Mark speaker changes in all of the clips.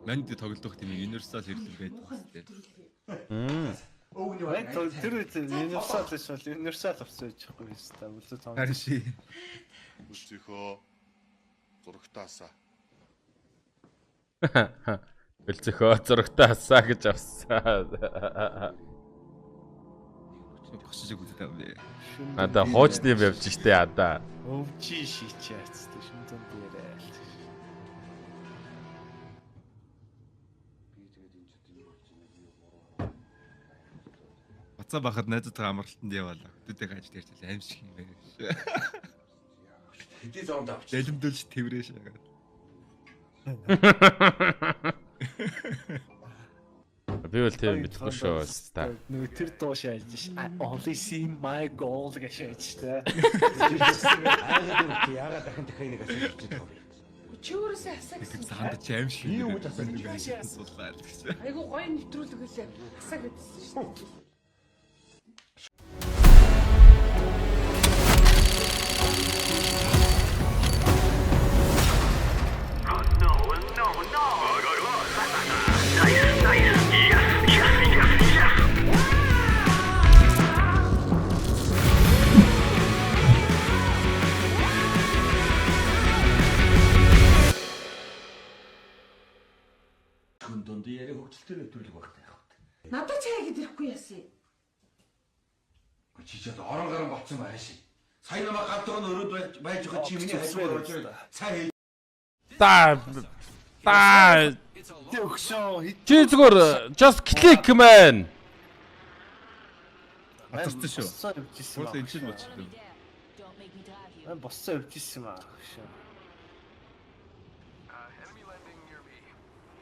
Speaker 1: Манд тоглох тийм universal хэрлэг байдаг үстэй.
Speaker 2: Тэр universal эсвэл universal авсан гэж байхгүй юм байна. Үлдээ цаана.
Speaker 1: Харин ши.
Speaker 3: Үлцэхөө зурагтаасаа.
Speaker 4: Үлцэхөө зурагтаасаа гэж авсан.
Speaker 1: Босч үздэг юм бэ.
Speaker 4: Надаа хуучны юм явж штэ ядаа.
Speaker 2: Өвчи шичээц тийм шүнтэн дээрээ.
Speaker 1: Бацаа бахад найзуудтай амралтанд яваалаа. Хөдөөтэй гаж дээр чил аим шиг юм байна.
Speaker 5: Хэдий зоонд авч.
Speaker 1: Дэлэмдүүлж тэврээ шагаад.
Speaker 4: Би бол тийм мэдгүй шүү ста.
Speaker 2: Нөгөө тэр дуу шааж ш. Only see my goal гэж шаажтай.
Speaker 5: Яагаад дахин дахин нэг асууж байгаа юм.
Speaker 6: Чи өөрөөсөө асаа гэсэн.
Speaker 1: Хандаж аим шиг.
Speaker 5: Би юу гэж асууж
Speaker 1: суулаа гэсэн.
Speaker 6: Айгу гоё нэвтрүүлгээс асаа гэдсэн шүү дээ.
Speaker 5: Дунд яри хөгжилтэй нэвтрүүлэг багтай яг.
Speaker 6: Надад чаяа гэдэрхгүй яасан.
Speaker 5: Чи ч орон гарan болцсон байна ши. Сайн намаа гавтгын өрөөд байж байгаа чи миний хайрцаг орж сайн
Speaker 4: Та
Speaker 2: Төгшөө
Speaker 4: чи зүгээр just click man.
Speaker 1: Атарсан шүү.
Speaker 2: Боссоо өвчсөн.
Speaker 1: Просто энэ чинь болчихлоо.
Speaker 2: Боссоо өвчсөн маа.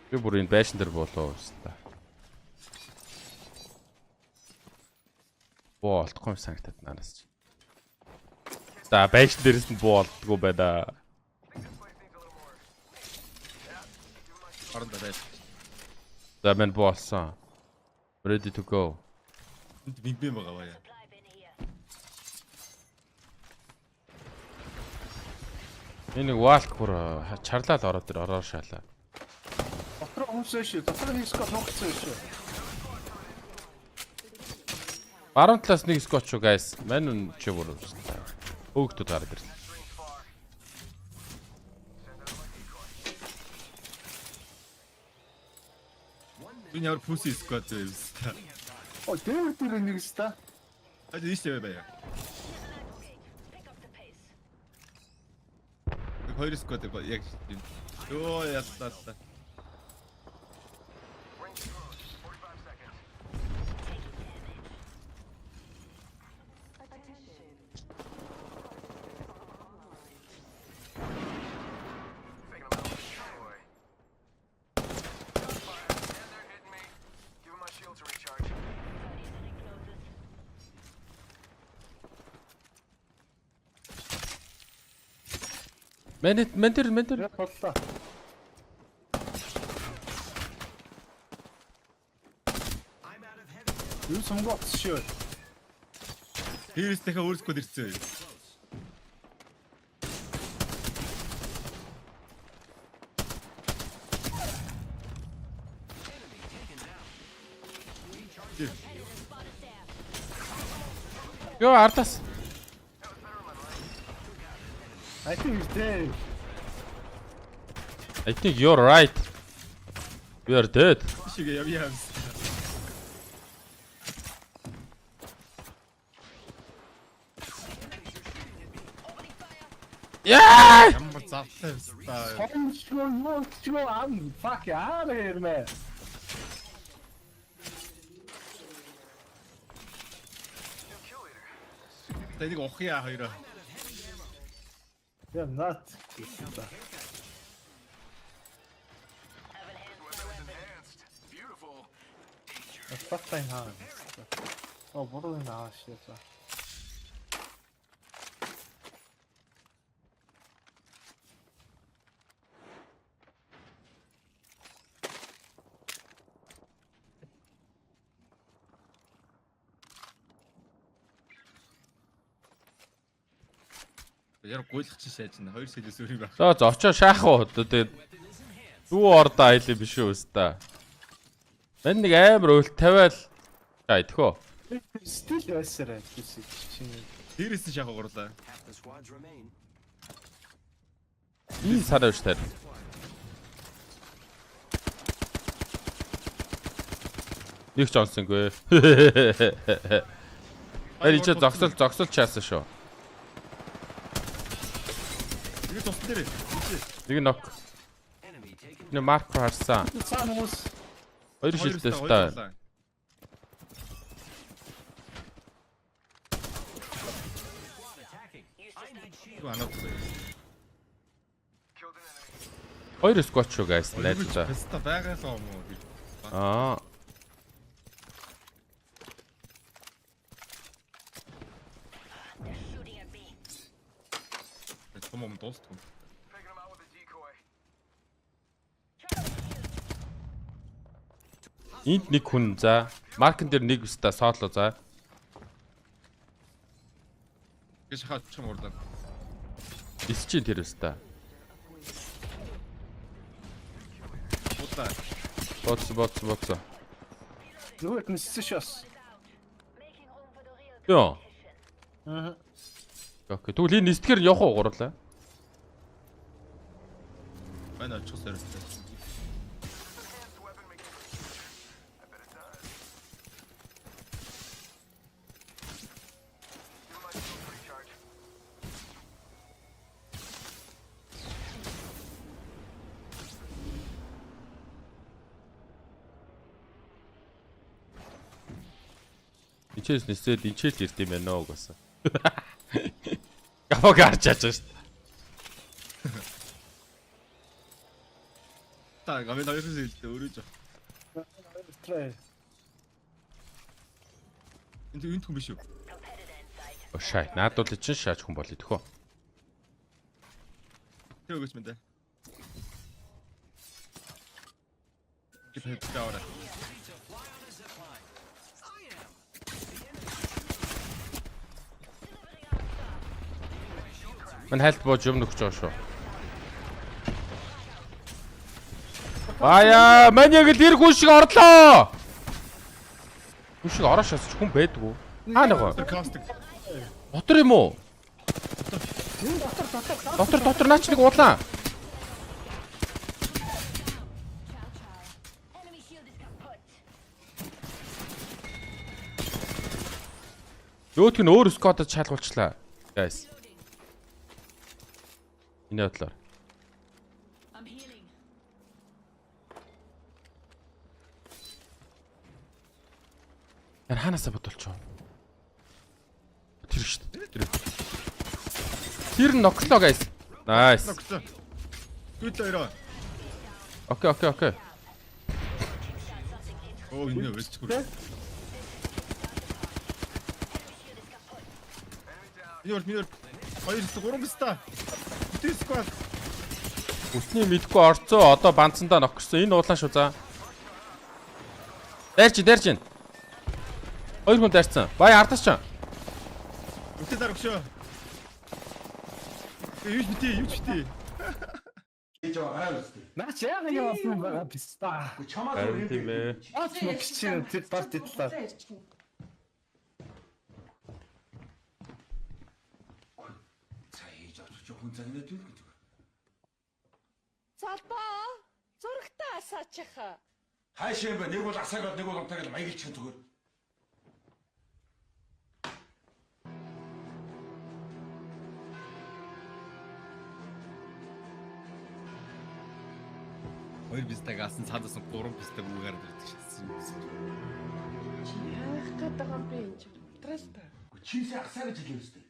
Speaker 4: Би бүр энэ байшин дээр болоо ста. Боо олдохгүй санагтад нараас чи. За байшин дээрээс нь боо олддгүй байна.
Speaker 1: Харин даа.
Speaker 4: За мен боо олсон. Ready to go.
Speaker 1: Энд бинбэн байгаа бая.
Speaker 4: Энэ валк бүр чарлаад ороод ир ороор шаалаа.
Speaker 2: Дотор хүмүүсээ шүү. Дотор хийско ногцсон шүү.
Speaker 4: Баруун талаас нэг скотч шүү guys. Мань чи бүр хөөгтөд гараад ирлээ.
Speaker 1: Энэ ямар пүси сквад вэ?
Speaker 2: О, дээр нэг ста.
Speaker 1: А ийшээ бая. Хоёр сквад яг тийм. Оо ястаа.
Speaker 4: Ментер.
Speaker 2: Яг боллоо. Юу сонгоц шүү.
Speaker 1: Тэрс дахиад өөр сквад ирсэн.
Speaker 4: Йоо ардас.
Speaker 2: I
Speaker 4: think you're right. We are dead.
Speaker 1: Шиг яв.
Speaker 4: Yeah!
Speaker 1: Ямар завтай стаа.
Speaker 2: Fuck out of here, man.
Speaker 1: Тэнийг ухъя хоёроо.
Speaker 2: Yeah, not. Фаттай хаа. Оо, бодоо наа шээ.
Speaker 1: Яг гуйлах чи шааж байна. Хоёр сэлээс өөр юм байна.
Speaker 4: За очоо шаах уу. Тэгээд Дүү ордоо айлын биш үү өстө. Мэн нэг амар өөл тавиал айдхөө.
Speaker 2: Стил байсараа чинь.
Speaker 1: Дээрээс нь шахаа гурлаа.
Speaker 4: Ийм сараа биш тэр. Нэг ч онсонгүй. Эри ч зогсол чаасан шүү.
Speaker 1: Тэгээ туссан дээр.
Speaker 4: Нэг нок. Нэг марк харсан.
Speaker 2: Цаанаас
Speaker 4: Хоёр шилтэй ста. Хоёр сквад шүү guys. Найзлаа.
Speaker 1: Теста байгаасаа юм уу?
Speaker 4: Аа.
Speaker 1: Том дуустгүй.
Speaker 4: Энд нэг хүн за. Маркн дээр нэг өстө соотлоо за.
Speaker 1: Гэ шахаад чам урлаа.
Speaker 4: Исчин тэр өстө.
Speaker 1: Удаа.
Speaker 4: Боц.
Speaker 2: зүгээр ниссэн шээс.
Speaker 4: Йоо.
Speaker 2: Аа.
Speaker 4: Окей. Тэгвэл энэ нэстгээр явах уу гурлаа?
Speaker 1: Манай очих сэрстэй.
Speaker 4: Ичээс нэсээд ичээл ирд юм байна уу гэсэн. Гаваг гарч яаж байгаа шүү дээ.
Speaker 1: Та гамын хоёрын хэлтэй өөрөө жоо.
Speaker 2: Трай.
Speaker 1: Энд хүн биш үү?
Speaker 4: Ошай, наадуул чинь шааж хүн болъё тэхөө.
Speaker 1: Тэг өгөөч мэндэ. Гэтэл таавара.
Speaker 4: Мань хайлт бууж юм нөхч байгаа шүү. Бая, мань яг л тэр хүн шиг орлоо. Хүн шиг ороо шасч хүн байдгүй. Хаа нэг гоо.
Speaker 1: Кастик.
Speaker 4: Дотор юм уу? Дотор наач нэг уулаа. Ёотг нь өөр скотод шалгуулчлаа. Guys. Энэ бодлоор. Яа ханаасаа бодолчоо. Тэр шүү дээ. Тэр ноклоо guys. Nice.
Speaker 1: Good лойроо.
Speaker 4: Окей.
Speaker 1: Оо энэ өсчгүй. Минер. 2-3 биста. Тэсгвал.
Speaker 4: Үтний мэдгүй орцоо одоо банцсандаа ноксон. Энэ уулаа шүү за. Дайрч. Хоёр хүн дайрцсан. Бая ардаас ч.
Speaker 1: Үтээ дарагшоо. Юуж бити.
Speaker 5: Гэж байгаа үстэй.
Speaker 2: Наач яага явсан байгаа биста.
Speaker 5: Чамаас
Speaker 4: Харин тийм ээ.
Speaker 2: Аач мөч чинь тэр парти талаа.
Speaker 5: цаа хийж авч хүн загнаад юу гэж.
Speaker 6: Залбаа. Зурагтаа асаачихаа.
Speaker 5: Хаашаа юм бэ? Нэг бол асаагаад нэг бол амтаагаад маяглчих зүгээр.
Speaker 1: Хоёр бистаг асан цаадаас 3 бистаг үгээр ирдэг шээ.
Speaker 6: Чи яах гээд байгаа юм бэ энэ чинь? Траста.
Speaker 5: Чийсээ асаа гэж хэлээ үстэй.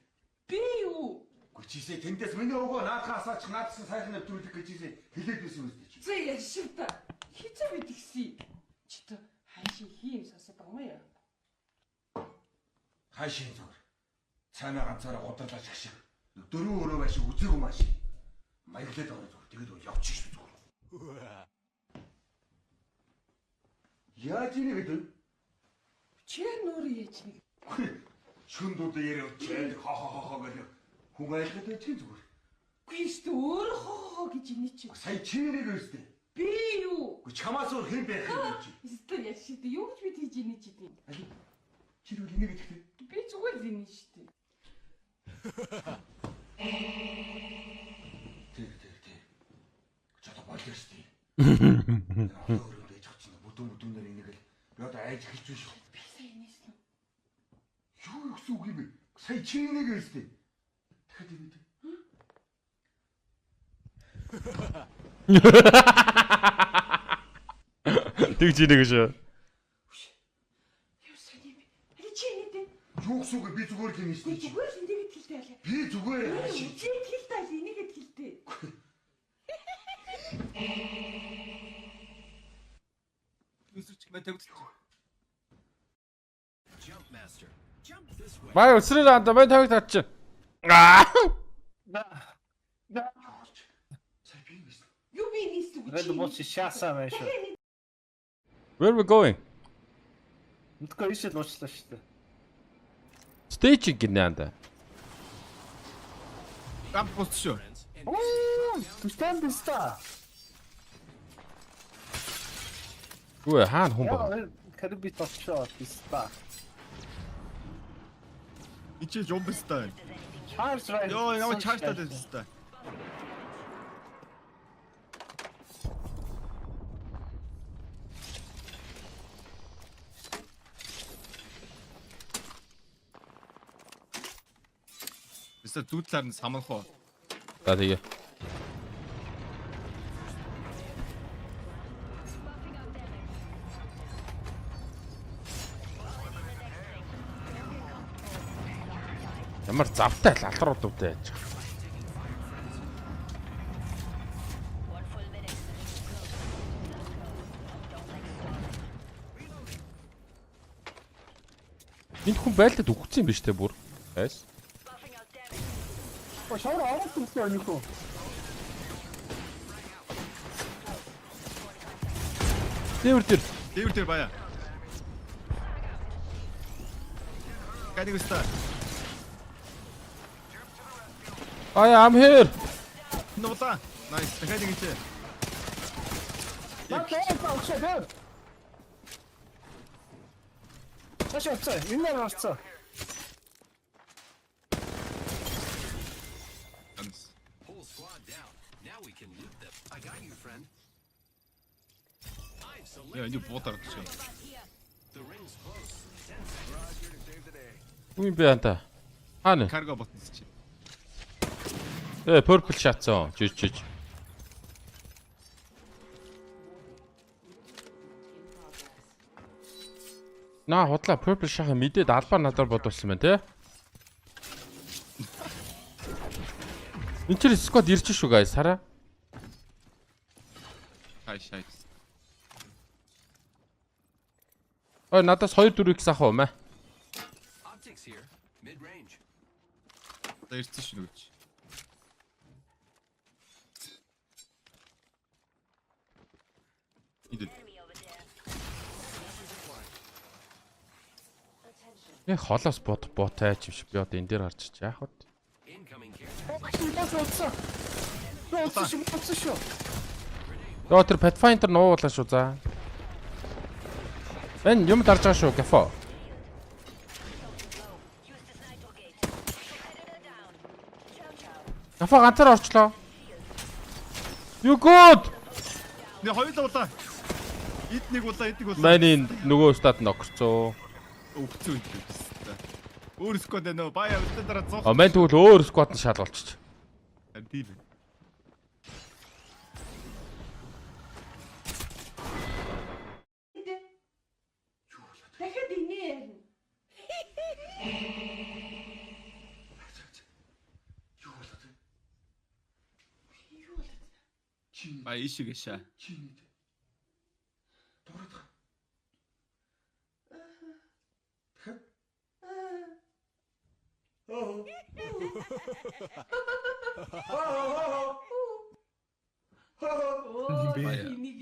Speaker 6: Би юу?
Speaker 5: Чийсээ тэндээс миний өвгөө наадхаа асаачих наадсан сайхан нэвтрүүлэх гэж чийсээ хэлээд байсан үстэй чи.
Speaker 6: Зэ яа шивта. Хизээ мэдгси. Чи та хайшин хийм сасаад байгаа юм яа?
Speaker 5: Хаашаа зүгээр. Цаанаа ганцаараа гударлаач гэх шиг. Дөрөв өрөө байшиг үзээгүй маш. Маяглаад ороо зүгээр. Тэгээд явчих шүү зүгээр. Яаж ийм гэдэг?
Speaker 6: Чи нөр яаж нэг?
Speaker 5: Шүндүүд яриа өчээд хоо гэх хүн айлхад байж зүгээр.
Speaker 6: Гүйс өөр хоо гэж энэ чи.
Speaker 5: Сая чи нэрийг өстэй.
Speaker 6: Би
Speaker 5: Чамаас өөр хэн байх юм бэ чи?
Speaker 6: Эсвэл яа шидэ юу гэж бид хийж ийнэ чи тийм.
Speaker 5: Чи юу энийг хэлэхдээ?
Speaker 6: Би зүгээр л ийнэ шүү дээ.
Speaker 5: Тэр. Чата болоос тий. Өөрөө байж байгаа чинь бүдүүнээр энийг л би одоо айж эхэлж байна шүү.
Speaker 6: Би сайн инээсэн үү?
Speaker 5: Юу гэсэн үг юм бэ? Сая чи энийг хэлсэн. Дахиад ингэ дээ.
Speaker 4: Тэгж ийнэ гэж.
Speaker 6: Юу сайн юм бэ? Чи инээдэ.
Speaker 5: Юу гэсэн үг би зүгээр л инээсэн чи.
Speaker 6: Зүгээр л инээгээд хэлтэй байлаа.
Speaker 5: Би зүгээр
Speaker 6: Чи хэлтэй аль инээгээд хэлтэй.
Speaker 1: Үсэрч мэтэгч.
Speaker 4: Бай өсрөл анда бай тавиг татчих. Аа.
Speaker 5: сая би инээсэн.
Speaker 6: Юу би инээсэн үү?
Speaker 2: Red Bull шаасаа байна шүү.
Speaker 4: Where we going?
Speaker 2: Мэдгүй ишэл уучлаа шүү дээ.
Speaker 4: Stage гинэ анда.
Speaker 1: Гам пост шүү.
Speaker 2: Тустан биста.
Speaker 4: Үгүй хаана хүн баг.
Speaker 2: Яа, карби тосчоо биста.
Speaker 1: Ичээ жомбстай.
Speaker 2: Charge right.
Speaker 1: Йоо, ямар чааштай дэстэй. Бисаа зүудлаар нь саманх уу?
Speaker 4: За тэгээ. Ямар завтай лалруудтай яаж. Энд хүн байлдад өгсөн юм биш үү бүр? Айс.
Speaker 2: Шавар аваад ирсэн юм уу?
Speaker 4: Дээвэр
Speaker 1: баяа. Гадиг өстой.
Speaker 4: I'm here.
Speaker 1: Нуула. Nice. Дахиад ингэж.
Speaker 2: Ташаа, энэ нарцаа.
Speaker 7: Whole squad down. Now we can loot them. I got you, friend. I've selected
Speaker 1: Яа, энэ буудаар гэж.
Speaker 7: the ring's close.
Speaker 4: Үгүй би анда. Хаана?
Speaker 1: Карго ботсон чи.
Speaker 4: Purple шатсан. Жиж. Наа худлаа purple шаха мэдээд албаар надаар бодуулсан байна те. Энд чинь squad ирж шүү guys хараа.
Speaker 1: Хай.
Speaker 4: Ой надаас 2-4x авах уу мэ?
Speaker 7: Optics here. Mid-range.
Speaker 1: За ирсэн шүү нүгч. Идэв.
Speaker 4: Яг холоос буутай ч юм шиг би одоо энэ дээр гарч чи яах вэ?
Speaker 7: Incoming care.
Speaker 2: Тосчоо.
Speaker 4: Йоо тэр Pathfinder нуулаа шүү за. Энэ юм дарж байгаа шүү Gaffo. Gaffo ганцаар орчлоо. You good?
Speaker 1: Нэ хоёулаа улаа. Эд нэг улаа.
Speaker 4: Манай нөгөө стат ногцоо.
Speaker 1: Өгцөө идэв. Өөр сквад нөө баяа өстө дараа 100.
Speaker 4: Мэн тэгвэл өөр squad нь шал болчих.
Speaker 1: Тийм.
Speaker 6: Дахиад инээ ярина.
Speaker 5: Юу болоод вэ?
Speaker 6: Юу болоод?
Speaker 5: Чи
Speaker 1: Баяа ишиг шаа.
Speaker 5: чи нэг. Дураад га.
Speaker 6: Энийг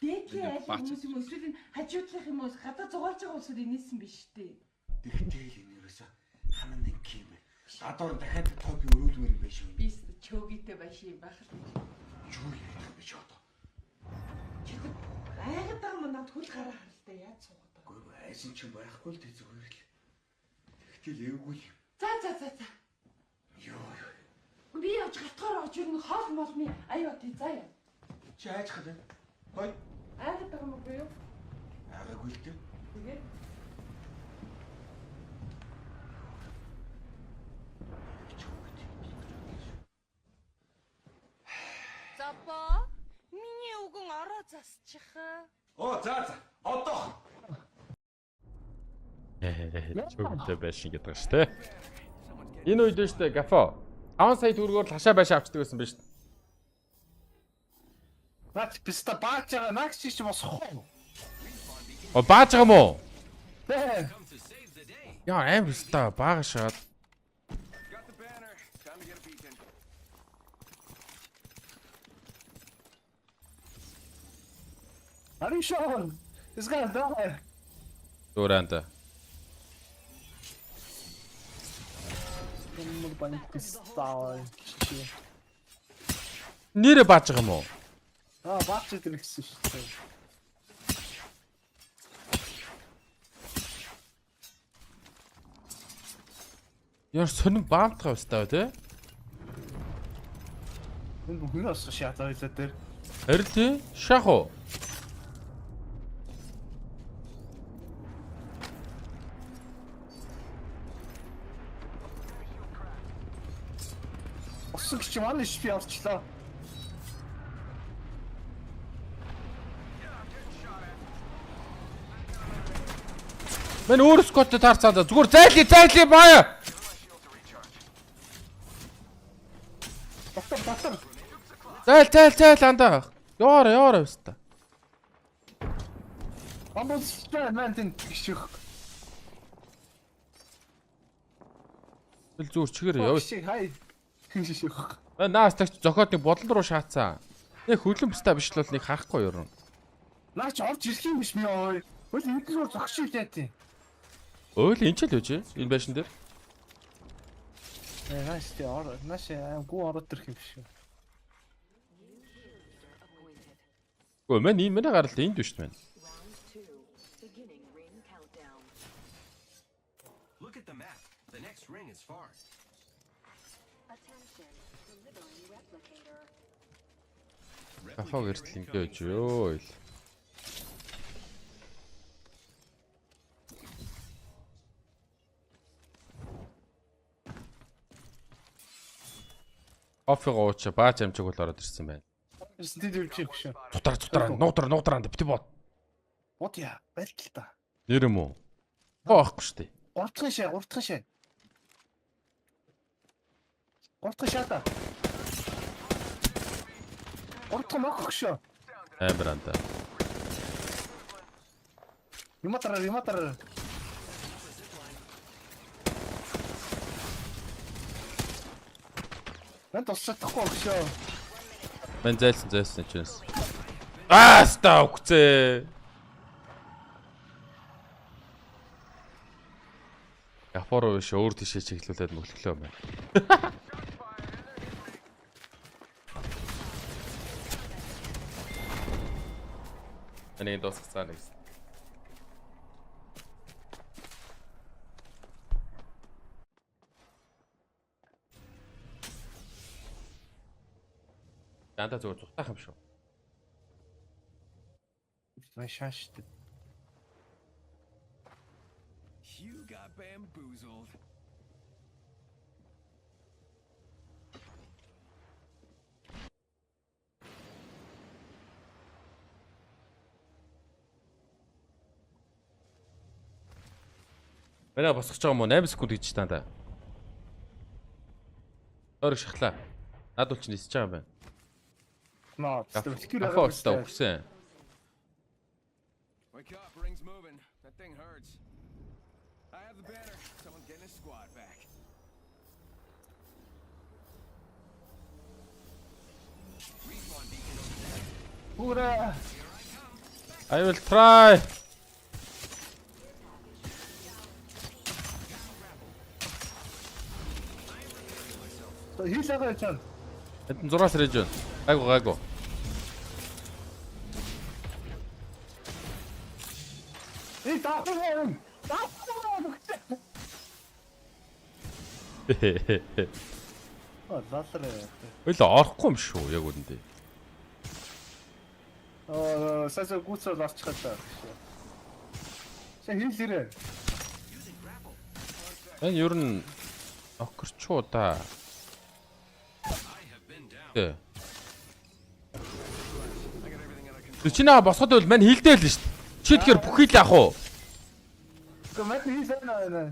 Speaker 6: дээдлийн айл хүмүүс юм эсвэл хажуудлах юм уу гадаа зугаалж байгаа усаар инээсэн биш үү?
Speaker 5: Тэгтэл энээрээс хаман нэг юм бэ. Гадуур дахиад топ өрүүлмээр юм биш үү?
Speaker 6: Би ч чөөгийтэй байшин байх л.
Speaker 5: Юу яриад байгаа юм бэ чи одоо?
Speaker 6: Чи
Speaker 5: Хайсан ч байхгүй л дээ зүгээр л. Тэгтэл эвгүй юм.
Speaker 6: За.
Speaker 5: Йоо.
Speaker 6: Би явж гатгаар орж ирнэ хоол молны аюу тий заа.
Speaker 5: Чи айж хаа. Хой.
Speaker 6: Айгаад байгаа юм уу юу?
Speaker 5: Агаагүй л дээ.
Speaker 6: Тэгээд Запа миний үгэн ороо засчих.
Speaker 5: Оо за. Одоо.
Speaker 4: Чөмтэй байшин гэдэг шүү дээ. Энэ үед шүү дээ Гафо. 5 сая төгрөгөөр л хашаа байшаа авчдаг байсан биз дээ.
Speaker 2: Наач писта баачаа наач чи босох уу?
Speaker 4: О бааж байгаа юм уу?
Speaker 2: Тэ.
Speaker 4: Яа аим өстой баагашаад.
Speaker 2: Are you sure? This guy's die.
Speaker 4: Дөрөнд.
Speaker 2: Ямар бань писта.
Speaker 4: Нэрэ бааж байгаа юм уу?
Speaker 2: Баачаа тэр гэсэн шүү дээ.
Speaker 4: Яар сонин баамтгаа өстой тий?
Speaker 2: Энэ хүнээс шатаа хэлээ тэр.
Speaker 4: Харин тий? Шах уу?
Speaker 2: Осог чи манай шпи авчлаа.
Speaker 4: Мэн өөр скот таарцаа зүгээр зайлий бая.
Speaker 2: Батар.
Speaker 4: Зайл андаа. Яора өстой.
Speaker 2: Амбос мэн тэн гişх.
Speaker 4: Ил зүгээр чигээр яв.
Speaker 2: Хай. Гişх.
Speaker 4: Наас тагч зохиод нэг бодлон руу шаацсан. Нэг хөлөн пста биш л бол нэг хаахгүй юу.
Speaker 2: Наач орж ирэх юм биш ми ой. Хөл энэ рүү зогсчих яа тий.
Speaker 4: Өөл энэ ч л үжи. Энэ байшин дээр.
Speaker 2: Наач тий наач гоо ороод ирэх юм биш.
Speaker 4: Өө мэн энэ гарал энд биш мэн.
Speaker 7: Look at the map. The next ring is far.
Speaker 4: Гафаа гэртэл ингэж ёо. Оффиго ууч баач амжиг бол ороод ирсэн байна.
Speaker 2: Тэд үлчих шүү.
Speaker 4: Цутар нуудранд бити бод.
Speaker 2: Бот яа, байлт та.
Speaker 4: Нэр юм уу? Боохгүй штэ.
Speaker 2: Уртхан шээ. Уртхан шаата. Уртхан нөх шүү.
Speaker 4: Амбранда.
Speaker 2: Юматар. Мэн тусчихгүй шүү.
Speaker 4: Мэн зайлсан чэнс. Ста үгцээ. Япоро биш өөр тийшээ чиглүүлээд мөглөлөө мэн. Энийг дуусгацгаа нэг. Дандаа зүгээр зүгтах юм шүү.
Speaker 2: Шаашд.
Speaker 7: You got bamboozled.
Speaker 4: Манай босгож байгаа юм уу? 8 секунд гэж таа. Орог шахлаа. Наад бол ч нисэж байгаа юм байна. Гафаа өгсөн.
Speaker 7: Wake up, ring's moving. That thing hurts. I have the banner. Someone's getting his squad back. Respawn beacon over there.
Speaker 2: Ура!
Speaker 4: I will try.
Speaker 2: Хийлээгээ чам.
Speaker 4: Хэдэн 6 сар ээж байна. Гайгүй.
Speaker 2: даахгүй. Лалраа.
Speaker 4: Өглөө орохгүй юм шүү яг үүндээ.
Speaker 2: Саса гуцаа ларчхаа таа. Хийлэрээ.
Speaker 4: Энэ ер нь окерчуу да. Тэ. Чинаа босгоод байвал мань хилдээ л шүү дээ. Чи тэгэхээр бүх хил яах уу?
Speaker 2: Гэмэт хийсэн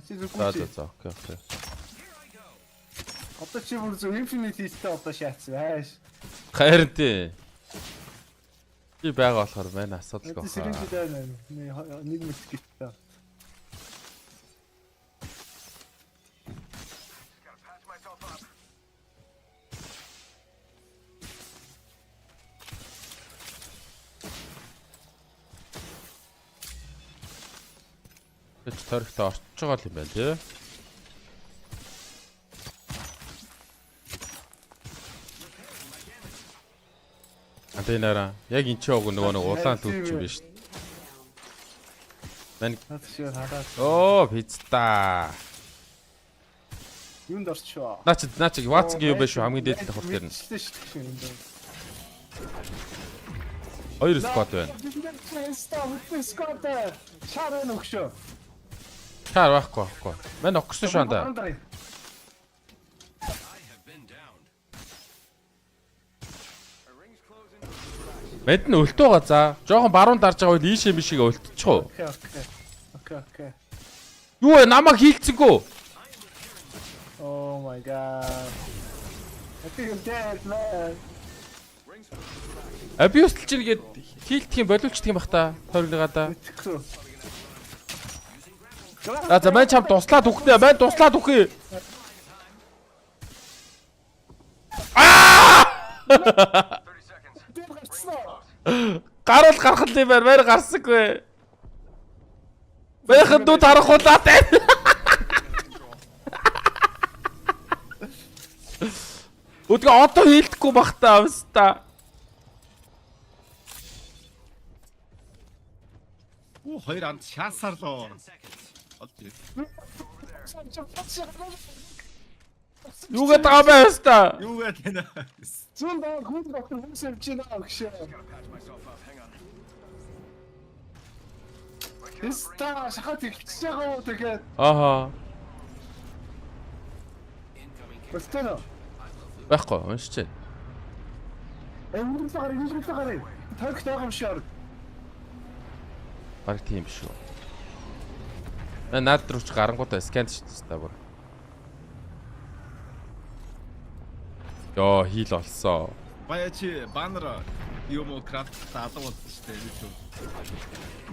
Speaker 2: чи
Speaker 4: За
Speaker 2: зүггүй.
Speaker 4: за окей.
Speaker 2: Одоо чи бүр зөв infinite хийстэй одоо шаацсан хайш.
Speaker 4: Хайрын тий. Би байгаа болохоор мань асуудалгүй
Speaker 2: Это сэрэн
Speaker 4: хаа.
Speaker 2: дээр нэг мэт гээтэй.
Speaker 4: Гэж төрхтөө орчиж байгаа юм байна тий. Антенара яг энэ ч нөгөө нэг улаан түүч юм биш. Мань
Speaker 2: Наад шиг хараад
Speaker 4: оо пизта.
Speaker 2: юунд орчоо.
Speaker 4: Наач Ватсгийн юм биш үү хамгийн дээд давхар дээр нь. Хоёр сквад байна.
Speaker 2: Шараа нөхшөө.
Speaker 4: Чаар байхгүй. Мань окерсон шүү анда. Мэд нь өлтөө га за. Жохон баруун дарж байгаа үл ийшээ мишиг өлтчих уу?
Speaker 2: Окей.
Speaker 4: Юу вэ намайг хийлцэнгүү?
Speaker 2: Oh my god. I think I'm dead, man.
Speaker 4: Абьюстл чинь гээд хийлдэх юм боловчдох юм бах та. Тойрныгаа да.
Speaker 2: Тэхүү.
Speaker 4: За мань чам туслаад үхнэ. Мань туслаад үхээ. Гарал гарах юм байна. Мань гарсаггүй. Байхад дүү тарахуулаад байна. Өдгөө одоо хийлдэхгүй бах та авста.
Speaker 1: Оо хоёр анд шаасарлоо. Олж ирээ.
Speaker 4: Юу гэдэг байгаа бэ авста?
Speaker 1: Юу гэдэг вэ?
Speaker 2: Зүүн даа хүн доктор хүмүүс явж байна гэх. Эста шахаад ихчихэж байгаа уу тэгээд.
Speaker 4: Ааха.
Speaker 2: Бостено.
Speaker 4: Байхгүй уншиж байна.
Speaker 2: Энд гараа. Тарих таах юм шиг.
Speaker 4: Бараг тийм шүү. Наад руу ч гарангуудаа скант шүү дээ бүр. Йоо хил олсон.
Speaker 1: Баяа чи баннер юм уу крафт таалгууд штэ юу.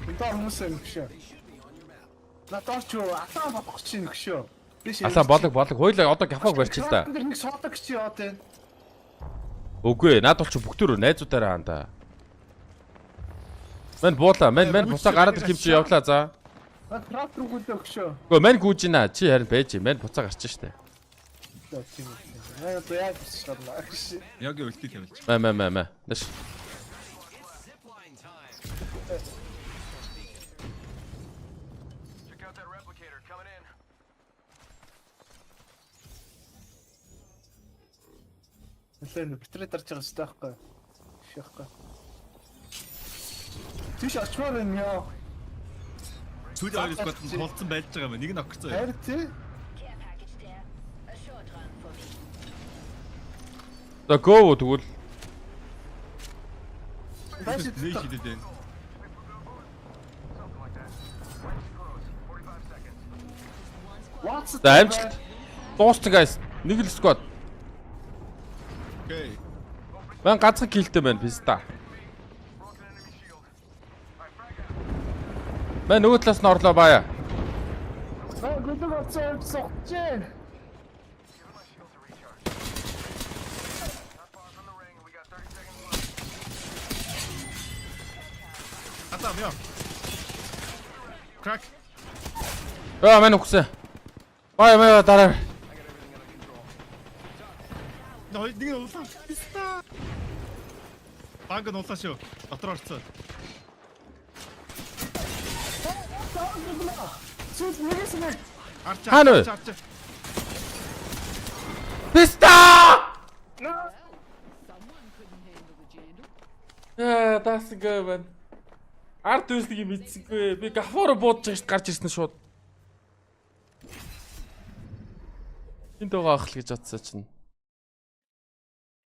Speaker 2: Энд хүмүүс гэх. Надад ч атаа бодох чинь гэх.
Speaker 4: Алаа болог. Хойлоо одоо кафег барьчих л да.
Speaker 2: Нэг суудаг чи яа тээ.
Speaker 4: Үгүй наад бол ч бүгдөө найзуудаараа хандаа. Мань буула. Мань буцаа гараад ирэх юм чи явлаа за.
Speaker 2: Крафт руу гүлээ гэх.
Speaker 4: Үгүй мань гүйж гинэ. Чи харин байж. Мань буцаа гарч штэ.
Speaker 1: Яг өлтөй тавилж.
Speaker 4: Маа. Дэш.
Speaker 7: Check out that replicator coming in.
Speaker 2: Нэлээд битрээ дарж байгаа шүү дээ. Шихгүй. Тийш очмоор юм яа.
Speaker 1: Сүүлийн хоёр сквад тулцсан байж байгаа юм. Нэг нь окерцоо.
Speaker 2: Хайр тий.
Speaker 4: За гоо тэгвэл
Speaker 2: Даш
Speaker 1: Зээ хийдэж байна.
Speaker 2: What's
Speaker 4: за амжилт. Дуусна guys. Нэг л сквад.
Speaker 1: Окей.
Speaker 4: Ман ганцхан килтэй байна писта. Ман нөгөө талаас нь орлоо баая.
Speaker 2: гүлэг оцоо сохчээ.
Speaker 1: Атам яа. Крак.
Speaker 4: Ман өгсөн. Баая дараа.
Speaker 1: Нэг нь улаан. Банк нь улаан шүү. Дотор орцсон.
Speaker 2: Сүүл нэгэсэн.
Speaker 1: Арч
Speaker 4: Хаана вэ?
Speaker 1: арч.
Speaker 4: Писта! That's good man. Арт үснийг мэдсэнгүй. Би гафуур буудаж гарч ирсэн шууд. Энд байгаа ах л гэж бодсон чинь.